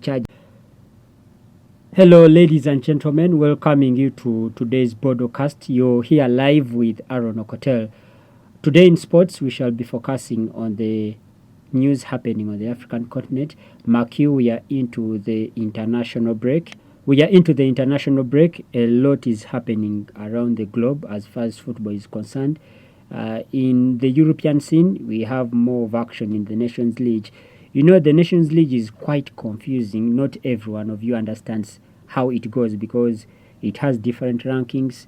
Charge. Hello, ladies and gentlemen, welcoming you to today's broadcast. You're here live with Aaron Okotel. Today in sports, we shall be focusing on the news happening on the African continent. Mark you, we are into the international break. A lot is happening around the globe as far as football is concerned. In the European scene, we have more of action in the Nations League. You know, the Nations League is quite confusing. Not every one of you understands how it goes because it has different rankings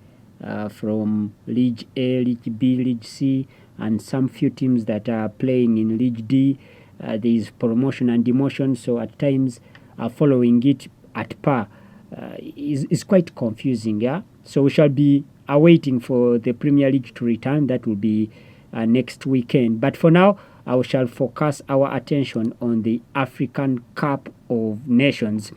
from League A, League B, League C, and some few teams that are playing in League D. There is promotion and demotion, so at times following it at par is quite confusing. Yeah, so we shall be awaiting for the Premier League to return. That will be next weekend. But for now, I shall focus our attention on the African Cup of Nations.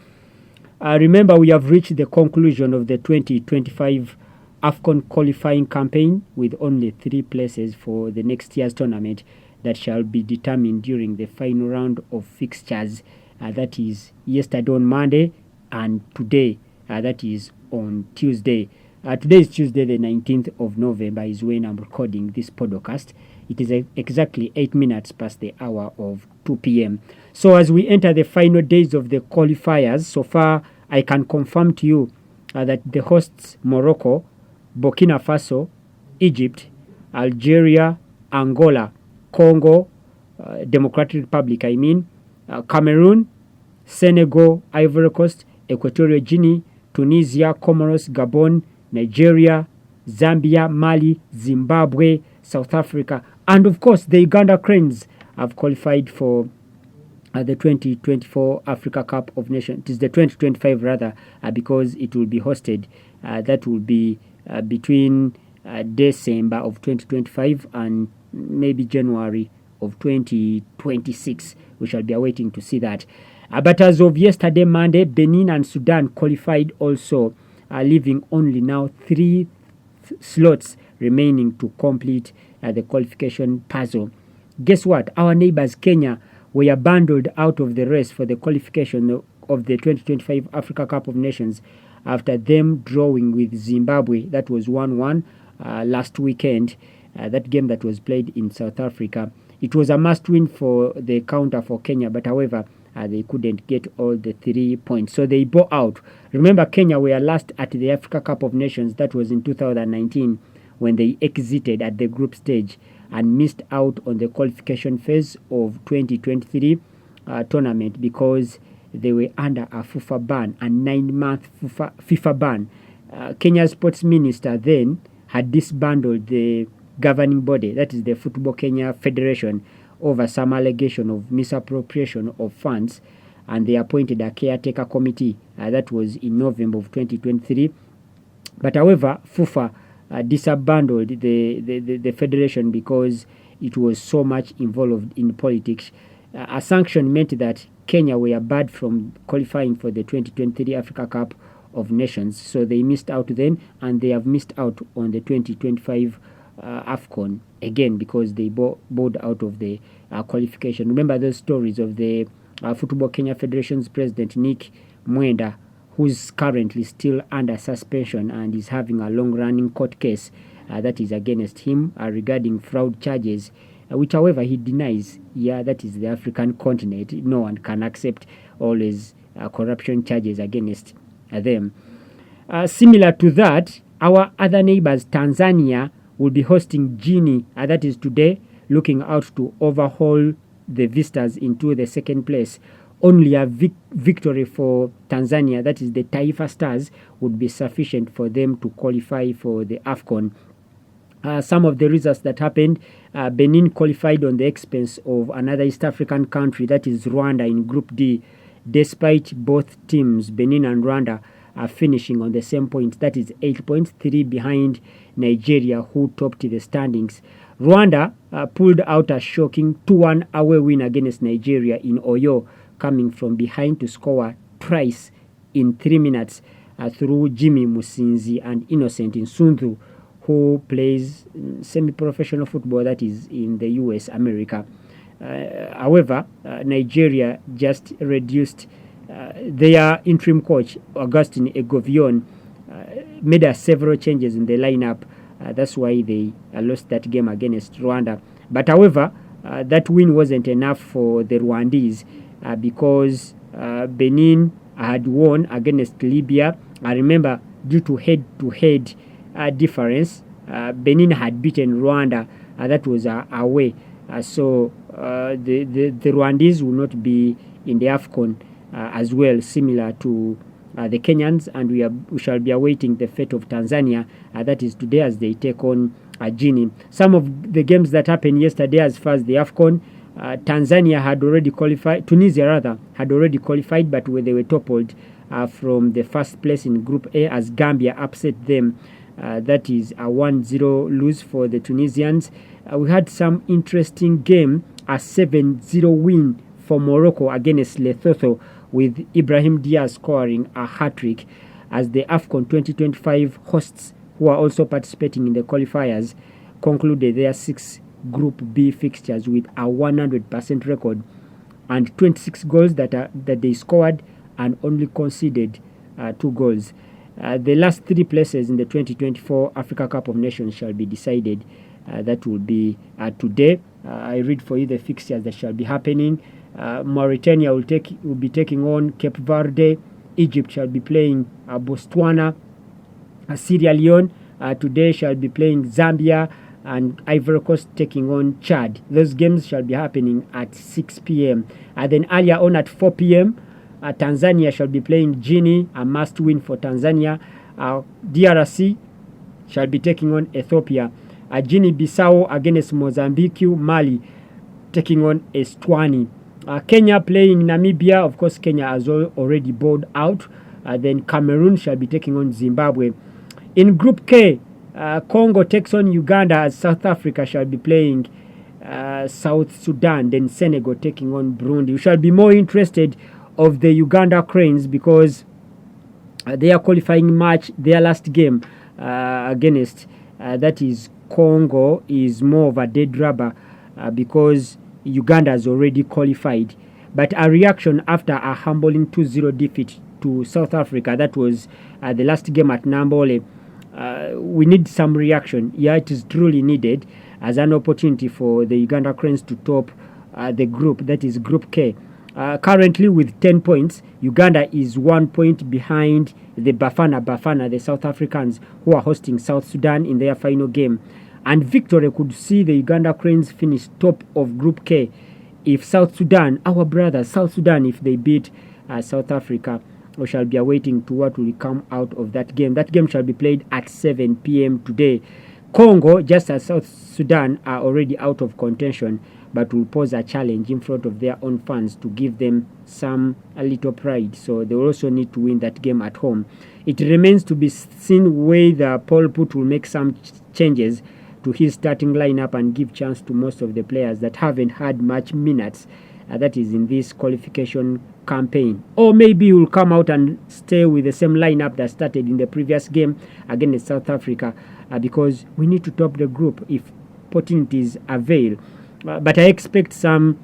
Remember, we have reached the conclusion of the 2025 AFCON qualifying campaign with only 3 places for the next year's tournament that shall be determined during the final round of fixtures. That is yesterday on Monday and today, that is on Tuesday. Today is Tuesday, the 19th of November, is when I'm recording this podcast. It is exactly 8 minutes past the hour of 2 p.m. So as we enter the final days of the qualifiers, so far I can confirm to you that the hosts Morocco, Burkina Faso, Egypt, Algeria, Angola, Congo, Democratic Republic, Cameroon, Senegal, Ivory Coast, Equatorial Guinea, Tunisia, Comoros, Gabon, Nigeria, Zambia, Mali, Zimbabwe, South Africa, and of course the Uganda Cranes have qualified for the 2024 Africa Cup of Nations. It is the 2025 rather, because it will be hosted. That will be between December of 2025 and maybe January of 2026. We shall be awaiting to see that. But as of yesterday, Monday, Benin and Sudan qualified also, leaving only now 3 slots remaining to complete the qualification puzzle. Guess what? Our neighbors Kenya were bundled out of the race for the qualification of the 2025 Africa Cup of Nations after them drawing with Zimbabwe. That was 1-1 last weekend. That game that was played in South Africa. It was a must-win for the counter for Kenya, but however, they couldn't get all the 3 points. So they bowed out. Remember, Kenya were last at the Africa Cup of Nations. That was in 2019 when they exited at the group stage and missed out on the qualification phase of 2023 tournament because they were under a FIFA ban, a 9-month FIFA ban. Kenya's sports minister then had disbanded the governing body, that is the Football Kenya Federation, over some allegation of misappropriation of funds, and they appointed a caretaker committee. That was in November of 2023. But however, FIFA disbanded the federation because it was so much involved in politics. A sanction meant that Kenya were barred from qualifying for the 2023 Africa Cup of Nations. So they missed out then, and they have missed out on the 2025 AFCON again because they bowed out of the qualification. Remember those stories of the Football Kenya Federation's president, Nick Mwenda, who's currently still under suspension and is having a long-running court case that is against him regarding fraud charges, which, however, he denies. Yeah, that is the African continent. No one can accept all his corruption charges against them. Similar to that, our other neighbors, Tanzania, will be hosting Guinea. That is today, looking out to overhaul the visitors into the second place. Only a victory for Tanzania, that is the Taifa Stars, would be sufficient for them to qualify for the AFCON. Some of the results that happened, Benin qualified on the expense of another East African country, that is Rwanda, in Group D, despite both teams, Benin and Rwanda, are finishing on the same point, that is 8 points, 3 behind Nigeria, who topped the standings. Rwanda pulled out a shocking 2-1 away win against Nigeria in Oyo, coming from behind to score twice in 3 minutes through Jimmy Musinzi and Innocent Nsundu, who plays semi-professional football, that is in the US, America. However, Nigeria just reduced their interim coach, Augustin Egovion, made several changes in the lineup. That's why they lost that game against Rwanda. But however, that win wasn't enough for the Rwandese because Benin had won against Libya. I remember due to head-to-head difference, Benin had beaten Rwanda. That was away. So the Rwandese will not be in the AFCON as well, similar to the Kenyans, and we shall be awaiting the fate of Tanzania. That is today as they take on Guinea. Some of the games that happened yesterday as far as the AFCON, Tanzania had already qualified, Tunisia rather, had already qualified, but they were toppled from the first place in Group A as Gambia upset them. That is a 1-0 lose for the Tunisians. We had some interesting game, a 7-0 win for Morocco against Lesotho, with Ibrahim Diaz scoring a hat-trick as the AFCON 2025 hosts, who are also participating in the qualifiers, concluded their 6 Group B fixtures with a 100% record and 26 goals that they scored and only conceded 2 goals. The last 3 places in the 2024 Africa Cup of Nations shall be decided. That will be today. I read for you the fixtures that shall be happening. Mauritania will be taking on Cape Verde. Egypt shall be playing Botswana. Sierra Leone today shall be playing Zambia, and Ivory Coast taking on Chad. Those games shall be happening at 6 p.m. Then earlier on at 4 p.m., Tanzania shall be playing Guinea, a must-win for Tanzania. DRC shall be taking on Ethiopia. Guinea-Bissau against Mozambique. Mali taking on Eswatini. Kenya playing Namibia. Of course, Kenya has already bowed out. Then Cameroon shall be taking on Zimbabwe. In Group K, Congo takes on Uganda as South Africa shall be playing South Sudan. Then Senegal taking on Burundi. We shall be more interested of the Uganda Cranes because their qualifying match, their last game against that is Congo, is more of a dead rubber because Uganda has already qualified. But a reaction after a humbling 2-0 defeat to South Africa, that was the last game at Nambole. We need some reaction. Yeah, it is truly needed as an opportunity for the Uganda Cranes to top the group, that is Group K. Currently with 10 points, Uganda is 1 point behind the Bafana, the South Africans, who are hosting South Sudan in their final game. And victory could see the Uganda Cranes finish top of Group K if South Sudan, our brothers, South Sudan, if they beat South Africa. We shall be awaiting to what will come out of that game. That game shall be played at 7 p.m. today. Congo, just as South Sudan, are already out of contention, but will pose a challenge in front of their own fans to give them a little pride. So they will also need to win that game at home. It remains to be seen whether Paul Put will make some changes to his starting lineup and give chance to most of the players that haven't had much minutes, that is in this qualification campaign. Or maybe he will come out and stay with the same lineup that started in the previous game against South Africa because we need to top the group if opportunities avail. But I expect some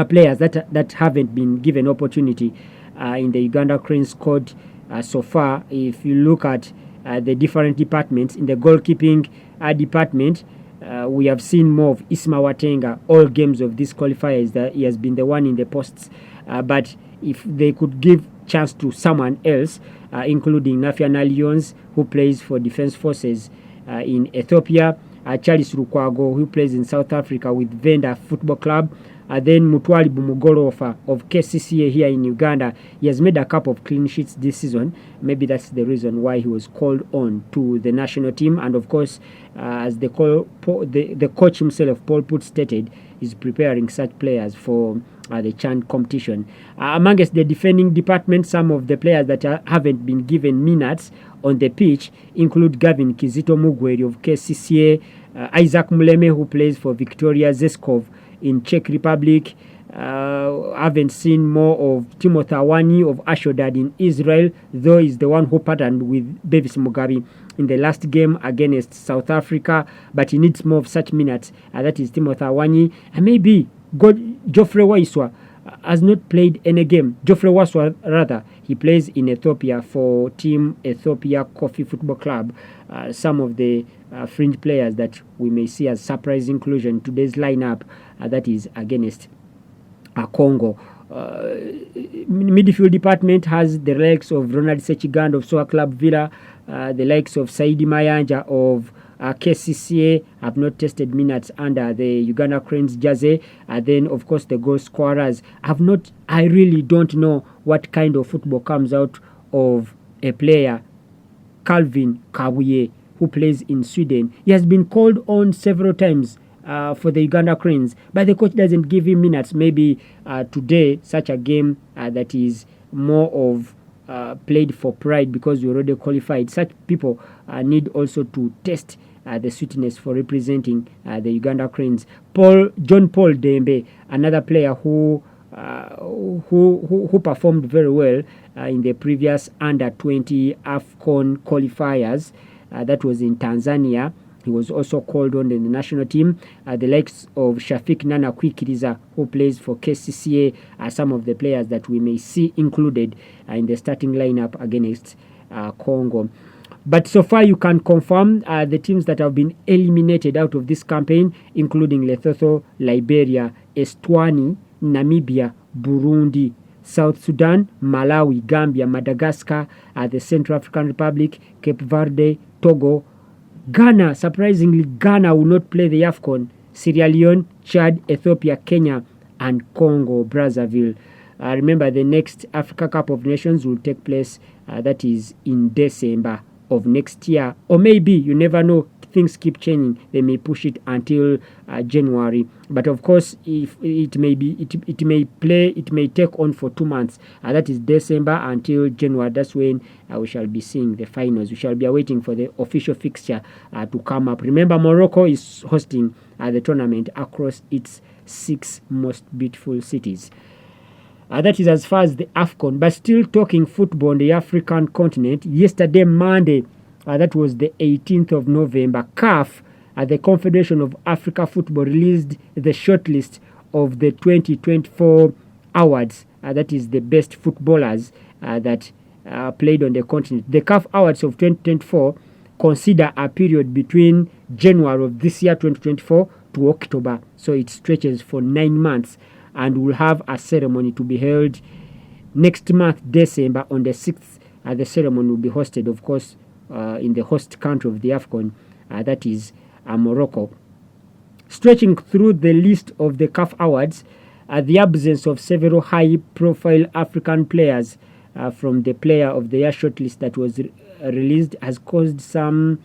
players that haven't been given opportunity in the Uganda Cranes squad so far. If you look at the different departments, in the goalkeeping department, we have seen more of Isma Watenga all games of this qualifiers. That he has been the one in the posts. But if they could give chance to someone else, including Nafiana Lions, who plays for Defense Forces in Ethiopia, Charles Lukwago, who plays in South Africa with Venda Football Club, then Mutwali Bumugorofa of KCCA here in Uganda. He has made a couple of clean sheets this season. Maybe that's the reason why he was called on to the national team. And of course, as the coach himself, Paul Put, stated, is preparing such players for the CHAN competition. Amongst the defending department, some of the players that haven't been given minutes on the pitch include Gavin Kizito Mugweri of KCCA, Isaac Muleme, who plays for Victoria Zeskov in Czech Republic. Haven't seen more of Timothy Awani of Ashodad in Israel, though he's the one who partnered with Bevis Mugabe in the last game against South Africa, but he needs more of such minutes. That is Timothy Awani. And maybe Geoffrey Waiswa has not played any game. Geoffrey Waswa, rather, he plays in Ethiopia for Team Ethiopia Coffee Football Club. Some of the fringe players that we may see as surprise inclusion in today's lineup, that is against Congo. Midfield department has the likes of Ronald Sechigand of Soa Club Villa, the likes of Saidi Mayanja of KCCA have not tested minutes under the Uganda Cranes jersey. Then, of course, the goal scorers have not. I really don't know what kind of football comes out of a player, Calvin Kabuye, who plays in Sweden. He has been called on several times for the Uganda Cranes, but the coach doesn't give him minutes. Maybe today, such a game that is more of played for pride because we already qualified. Such people need also to test the sweetness for representing the Uganda Cranes. John Paul Dembe, another player who performed very well in the previous under-20 AFCON qualifiers. That was in Tanzania. He was also called on in the national team. The likes of Shafiq Nana Kwikiriza, who plays for KCCA, are some of the players that we may see included in the starting lineup against Congo. But so far, you can confirm the teams that have been eliminated out of this campaign, including Lesotho, Liberia, Eswatini, Namibia, Burundi, South Sudan, Malawi, Gambia, Madagascar, the Central African Republic, Cape Verde, Togo, Ghana. Surprisingly, Ghana will not play the AFCON. Sierra Leone, Chad, Ethiopia, Kenya, and Congo Brazzaville. Remember, the next Africa Cup of Nations will take place, that is in December of next year, or maybe, you never know, things keep changing, they may push it until January. But of course, if it may take on for 2 months, that is December until January. That's when we shall be seeing the finals. We shall be waiting for the official fixture to come up. Remember, Morocco is hosting the tournament across its 6 most beautiful cities. That is as far as the AFCON. But still talking football on the African continent, yesterday, Monday, that was the 18th of November, CAF, the Confederation of Africa Football, released the shortlist of the 2024 awards. That is the best footballers that played on the continent. The CAF Awards of 2024 consider a period between January of this year, 2024, to October. So it stretches for 9 months. And will have a ceremony to be held next month, December, on the 6th. The ceremony will be hosted, of course, in the host country of the AFCON, that is Morocco. Stretching through the list of the CAF Awards, the absence of several high-profile African players from the Player of the Year shortlist that was released has caused some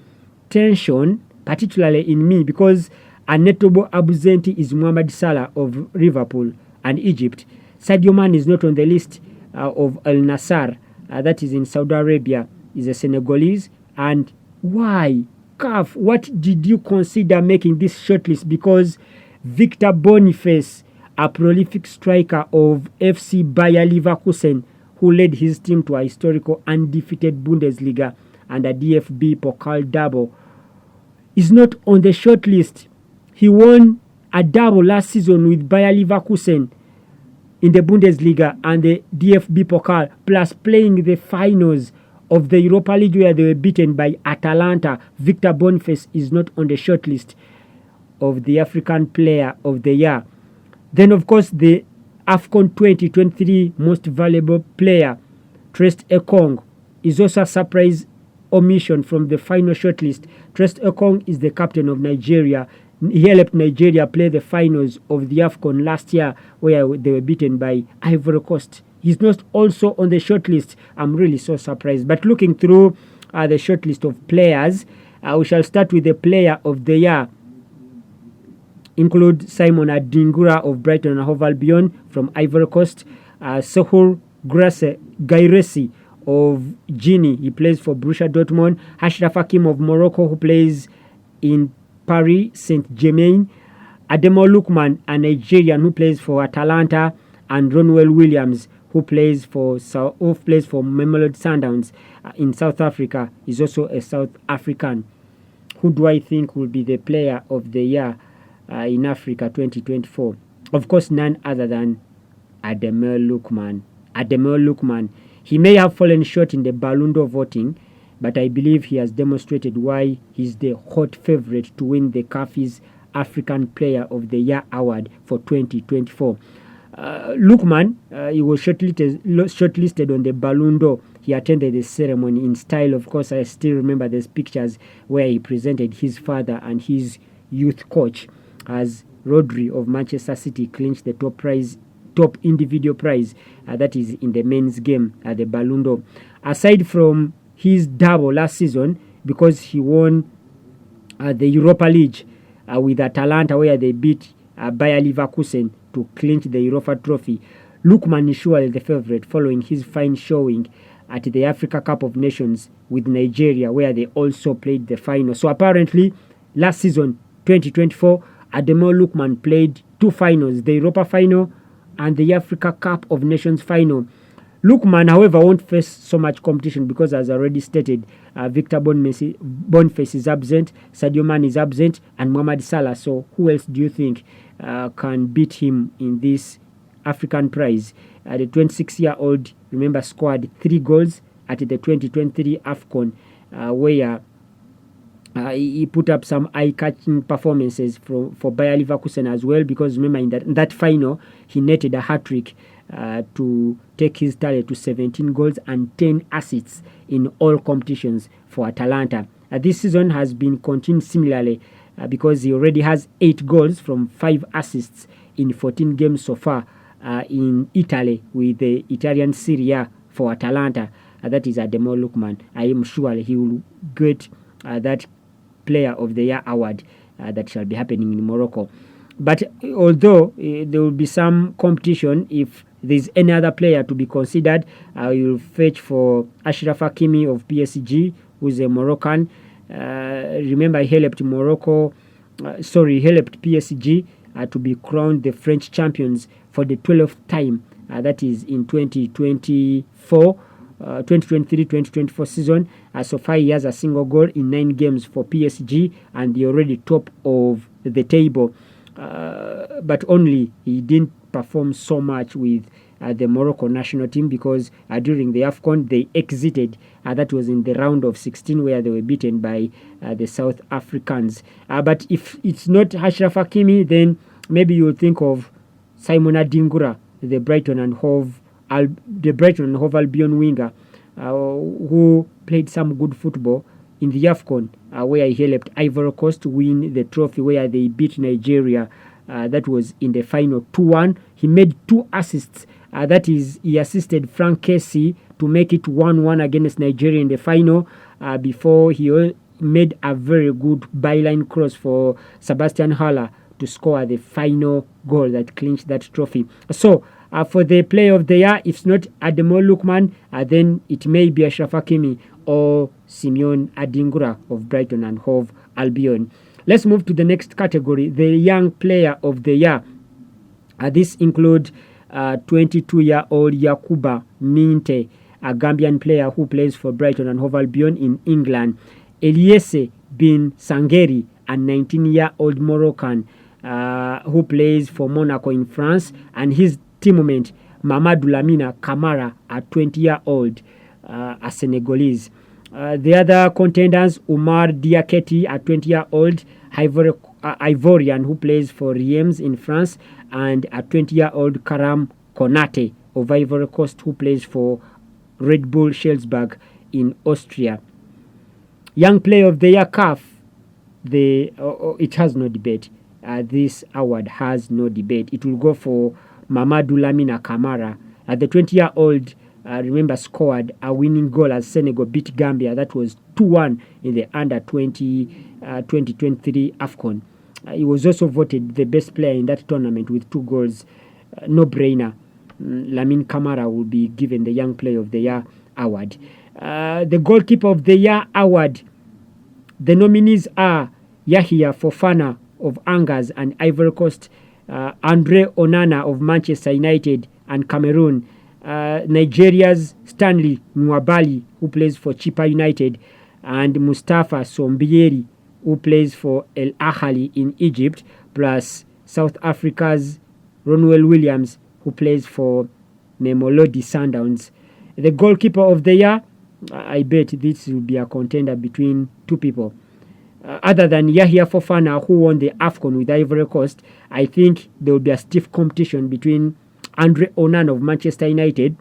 tension, particularly in me, because a notable absentee is Mohamed Salah of Liverpool and Egypt. Sadio Mane is not on the list of Al Nassr, that is in Saudi Arabia, is a Senegalese. And why? CAF, what did you consider making this shortlist? Because Victor Boniface, a prolific striker of FC Bayer Leverkusen, who led his team to a historical undefeated Bundesliga and a DFB Pokal double, is not on the shortlist. He won a double last season with Bayer Leverkusen in the Bundesliga and the DFB Pokal, plus playing the finals of the Europa League where they were beaten by Atalanta. Victor Boniface is not on the shortlist of the African Player of the Year. Then, of course, the AFCON 2023 Most Valuable Player, Trest Ekong, is also a surprise omission from the final shortlist. Trest Ekong is the captain of Nigeria. He helped Nigeria play the finals of the AFCON last year where they were beaten by Ivory Coast. He's not also on the shortlist. I'm really so surprised. But looking through the shortlist of players, we shall start with the Player of the Year. Include Simon Adingura of Brighton and Hove Albion from Ivory Coast, Sehur Gairesi of Guinea, he plays for Borussia Dortmund, Ashraf Hakim of Morocco, who plays in Paris Saint-Germain, Ademola Lookman, a Nigerian who plays for Atalanta, and Ronwell Williams, who plays for Mamelodi Sundowns in South Africa, is also a South African. Who do I think will be the Player of the Year in Africa 2024? Of course, none other than Ademola Lookman. He may have fallen short in the Ballon d'Or voting, but I believe he has demonstrated why he's the hot favorite to win the CAF's African Player of the Year award for 2024. Lookman, he was shortlisted on the Ballon d'Or. He attended the ceremony in style. Of course, I still remember these pictures where he presented his father and his youth coach as Rodri of Manchester City clinched the top individual prize, that is in the men's game at the Ballon d'Or. Aside from his double last season, because he won the Europa League with Atalanta, where they beat Bayer Leverkusen to clinch the Europa trophy, Lookman is surely the favorite following his fine showing at the Africa Cup of Nations with Nigeria, where they also played the final. So apparently, last season, 2024, Ademola Lookman played two finals, the Europa final and the Africa Cup of Nations final. Lookman, however, won't face so much competition because, as already stated, Victor Boniface is absent, Sadio Mane is absent, and Mohamed Salah. So who else do you think can beat him in this African prize? The 26-year-old, remember, scored 3 goals at the 2023 AFCON, where he put up some eye-catching performances for Bayer Leverkusen as well, because remember in that final he netted a hat-trick to take his tally to 17 goals and 10 assists in all competitions for Atalanta. This season has been continued similarly because he already has 8 goals from 5 assists in 14 games so far in Italy with the Italian Serie A for Atalanta. That is Ademola Lookman. I am sure he will get that Player of the Year award that shall be happening in Morocco. But although there will be some competition, if there's any other player to be considered, you'll fetch for Achraf Hakimi of PSG, who's a Moroccan. Remember, he helped PSG to be crowned the French champions for the 12th time. That is in 2024. 2023-2024 season. So far, he has a single goal in 9 games for PSG, and they're already top of the table. But only he didn't perform so much with the Morocco national team because during the AFCON they exited. That was in the round of 16 where they were beaten by the South Africans. But if it's not Achraf Hakimi, then maybe you'll think of Simon Adingra, the Brighton and Hove Albion winger, who played some good football in the AFCON, where he helped Ivory Coast win the trophy, where they beat Nigeria. That was in the final 2-1. He made 2 assists. That is, he assisted Frank Kessie to make it 1-1 against Nigeria in the final, before he made a very good byline cross for Sebastian Haller to score the final goal that clinched that trophy. So, for the Player of the Year, if it's not Ademola Lookman, then it may be Achraf Hakimi or Simeon Adingra of Brighton and Hove Albion. Let's move to the next category, the Young Player of the Year. This includes 22-year-old Yakuba Minte, a Gambian player who plays for Brighton and Hove Albion in England. Eliese Bin Sangeri, a 19-year-old Moroccan who plays for Monaco in France, and his teammate Mamadou Lamine Camara, a 20-year-old, a Senegalese. The other contenders, Umar Diakete, a 20-year-old Ivorian who plays for Reims in France, and a 20-year-old Karam Konate of Ivory Coast who plays for Red Bull Salzburg in Austria. Young Player of the Year CAF, it has no debate. This award has no debate. It will go for Mamadou Lamine Camara. The 20-year-old, remember, scored a winning goal as Senegal beat Gambia. That was 2-1 in the under-20 AFCON. He was also voted the best player in that tournament with 2 goals. No-brainer. Lamine Camara will be given the Young Player of the Year award. The Goalkeeper of the Year award. The nominees are Yahya Fofana of Angers and Ivory Coast, Andre Onana of Manchester United and Cameroon, Nigeria's Stanley Nwabali, who plays for Chippa United, and Mustafa Sombieri, who plays for El Ahly in Egypt, plus South Africa's Ronwell Williams, who plays for Mamelodi Sundowns. The goalkeeper of the year, I bet this will be a contender between two people. Other than Yahya Fofana, who won the AFCON with Ivory Coast, I think there will be a stiff competition between Andre Onana of Manchester United,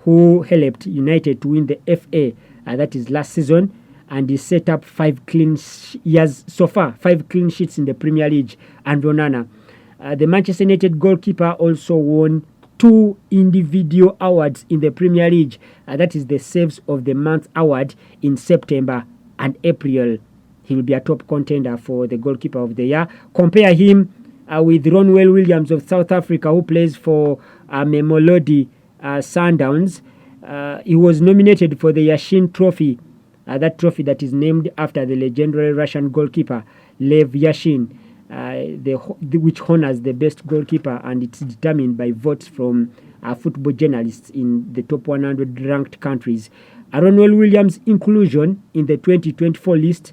who helped United to win the FA, that is last season, and he set up 5 clean years so far, 5 clean sheets in the Premier League. And Onana, the Manchester United goalkeeper, also won 2 individual awards in the Premier League. That is the Saves of the Month award in September and April. He will be a top contender for the goalkeeper of the year. Compare him with Ronwell Williams of South Africa, who plays for Mamelodi Sundowns. He was nominated for the Yashin Trophy, that trophy that is named after the legendary Russian goalkeeper Lev Yashin, which honors the best goalkeeper, and it's determined by votes from football journalists in the top 100 ranked countries. Ronwell Williams' inclusion in the 2024 list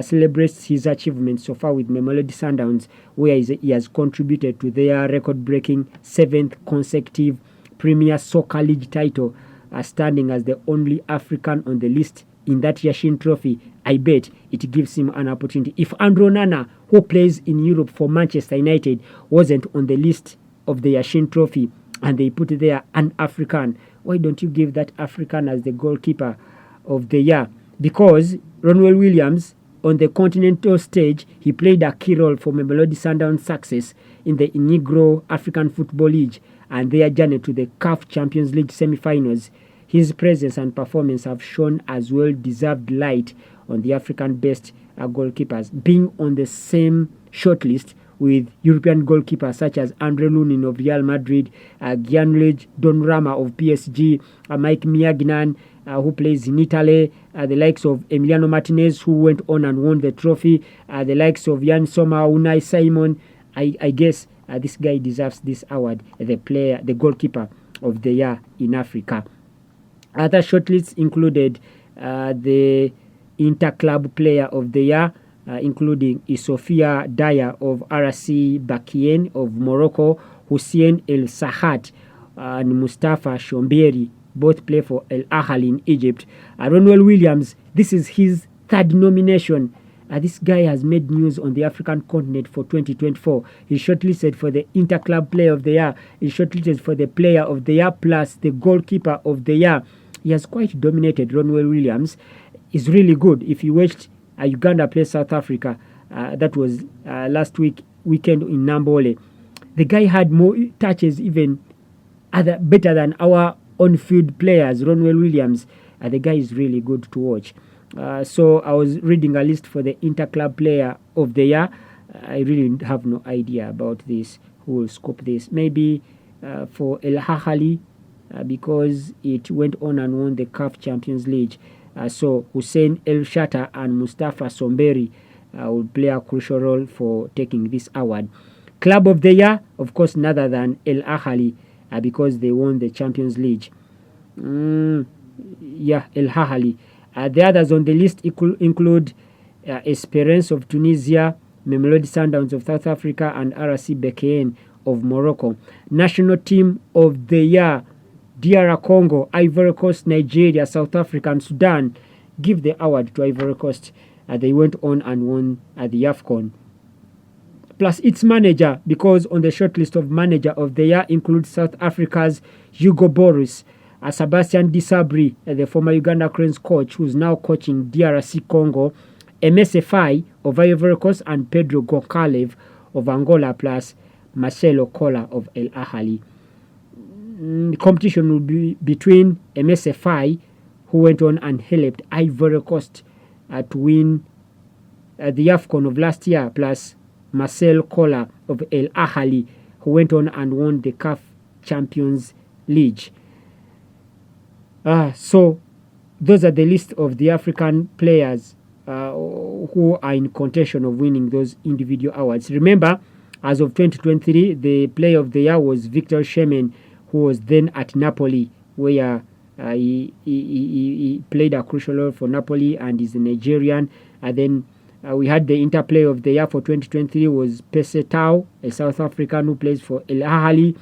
celebrates his achievements so far with Mamelodi Sundowns, where he has contributed to their record-breaking 7th consecutive Premier Soccer League title, standing as the only African on the list in that Yashin Trophy. I bet it gives him an opportunity. If Andre Onana, who plays in Europe for Manchester United, wasn't on the list of the Yashin Trophy and they put there an African, why don't you give that African as the goalkeeper of the year? Because Ronwell Williams, on the continental stage, he played a key role for Mamelodi Sundowns' success in the inaugural African Football League and their journey to the CAF Champions League semi-finals. His presence and performance have shown as well-deserved light on the African best goalkeepers, being on the same shortlist with European goalkeepers such as Andre Lunin of Real Madrid, Gianluigi Donnarumma of PSG, Mike Mignan, who plays in Italy, the likes of Emiliano Martinez, who went on and won the trophy, the likes of Jan Sommer, Unai Simon. I guess this guy deserves this award, the goalkeeper of the year in Africa. Other shortlists included the Interclub Player of the Year, including Isofia Daya of RC Bakien of Morocco, Hussein El Sahat and Mustafa Shomberi, both play for El Ahly in Egypt. Ronwell Williams, this is his 3rd nomination. This guy has made news on the African continent for 2024. He's shortlisted for the Interclub Player of the Year. He's shortlisted for the Player of the Year plus the Goalkeeper of the Year. He has quite dominated. Ronwell Williams is really good. If you watched Uganda play South Africa, that was last weekend in Nambole, the guy had more touches, even better than our on-field players. Ronwell Williams, the guy is really good to watch. So I was reading a list for the Interclub Player of the Year. I really have no idea about this, who will scope this. Maybe for El Ahly, because it went on and won the CAF Champions League. So Hussein El Shatter and Mustafa Somberi will play a crucial role for taking this award. Club of the Year, of course, none other than El Ahly, because they won the Champions League. El Ahly. The others on the list include Esperance of Tunisia, Mamelodi Sundowns of South Africa, and RC Bekane of Morocco. National Team of the Year, DR Congo, Ivory Coast, Nigeria, South Africa, and Sudan. Give the award to Ivory Coast. They went on and won the AFCON. Plus its manager, because on the shortlist of Manager of the Year includes South Africa's Hugo Boris, Sebastian Disabri, the former Uganda Cranes coach, who's now coaching DRC Congo, MSFI of Ivory Coast, and Pedro Goncalves of Angola, plus Marcelo Kola of El Ahly. The competition will be between MSFI, who went on and helped Ivory Coast to win the AFCON of last year, plus Marcel Kola of El Ahly, who went on and won the CAF Champions League. So those are the list of the African players who are in contention of winning those individual awards. Remember, as of 2023, the Player of the Year was Victor Shemen, who was then at Napoli, where he played a crucial role for Napoli and is a Nigerian. And then we had the Interplay of the Year for 2023 was Pesetau, a South African who plays for El Ahly.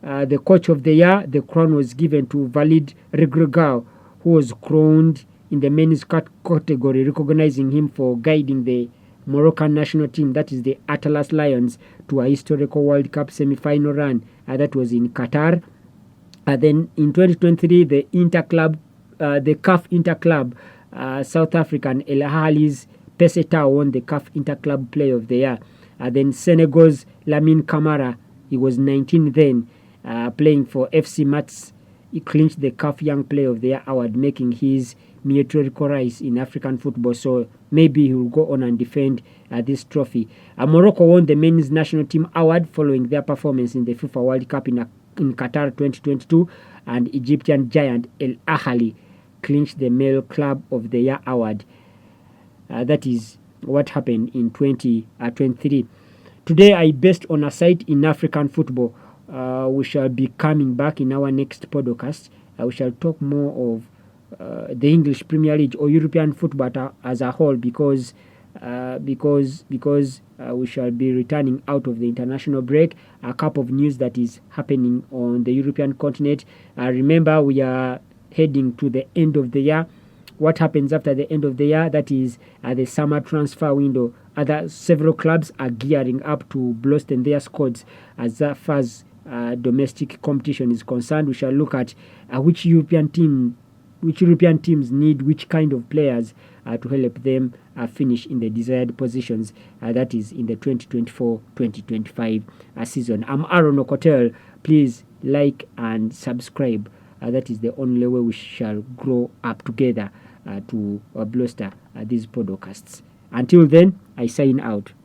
the coach of the year, the crown was given to Valid Regregal, who was crowned in the men's category, recognizing him for guiding the Moroccan national team, that is the Atlas Lions, to a historical World Cup semi-final run that was in Qatar. Then in 2023, the CAF Interclub South African El Ahly's Peseta won the CAF Interclub Player of the Year. Then Senegal's Lamine Camara, he was 19 then, playing for FC Mats. He clinched the CAF Young Player of the Year award, making his meteorical rise in African football. So maybe he will go on and defend this trophy. Morocco won the men's national team award following their performance in the FIFA World Cup in Qatar 2022, and Egyptian giant El Ahly clinched the male club of the year award. That is what happened in 2023. Today I based on a site in African football. We shall be coming back in our next podcast. We shall talk more of the English Premier League or European football as a whole, because we shall be returning out of the international break. A couple of news that is happening on the European continent. Remember, we are heading to the end of the year. What happens after the end of the year? That is the summer transfer window. Several clubs are gearing up to bolster their squads as far as domestic competition is concerned. We shall look at which European teams need which kind of players to help them finish in the desired positions. That is in the 2024-2025 season. I'm Aaron Okotel. Please like and subscribe. That is the only way we shall grow up together to bolster these podcasts. Until then, I sign out.